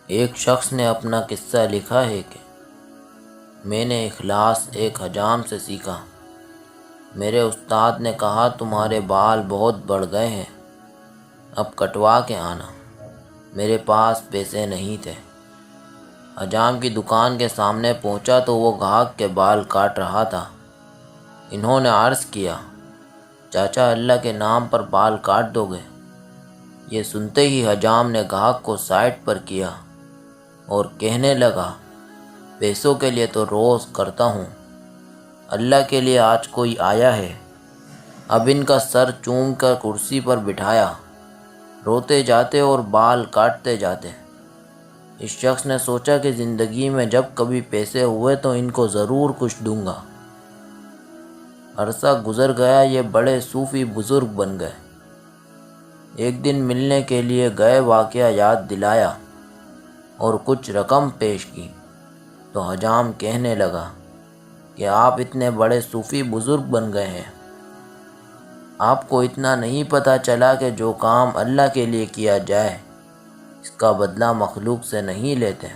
ایک شخص نے اپنا قصہ لکھا ہے کہ میں نے اخلاص ایک حجام سے سیکھا۔ میرے استاد نے کہا تمہارے بال بہت بڑھ گئے ہیں، اب کٹوا کے آنا۔ میرے پاس پیسے نہیں تھے۔ حجام کی دکان کے سامنے پہنچا تو وہ گاہک کے بال کاٹ رہا تھا۔ انہوں نے عرض کیا، چاچا اللہ کے نام پر بال کاٹ دو گے؟ یہ سنتے ہی حجام نے گاہک کو سائڈ پر کیا اور کہنے لگا، پیسوں کے لیے تو روز کرتا ہوں، اللہ کے لیے آج کوئی آیا ہے۔ اب ان کا سر چوم کر کرسی پر بٹھایا، روتے جاتے اور بال کاٹتے جاتے۔ اس شخص نے سوچا کہ زندگی میں جب کبھی پیسے ہوئے تو ان کو ضرور کچھ دوں گا۔ عرصہ گزر گیا، یہ بڑے صوفی بزرگ بن گئے۔ ایک دن ملنے کے لیے گئے، واقعہ یاد دلایا اور کچھ رقم پیش کی تو حجام کہنے لگا کہ آپ اتنے بڑے صوفی بزرگ بن گئے ہیں، آپ کو اتنا نہیں پتہ چلا کہ جو کام اللہ کے لیے کیا جائے اس کا بدلہ مخلوق سے نہیں لیتے۔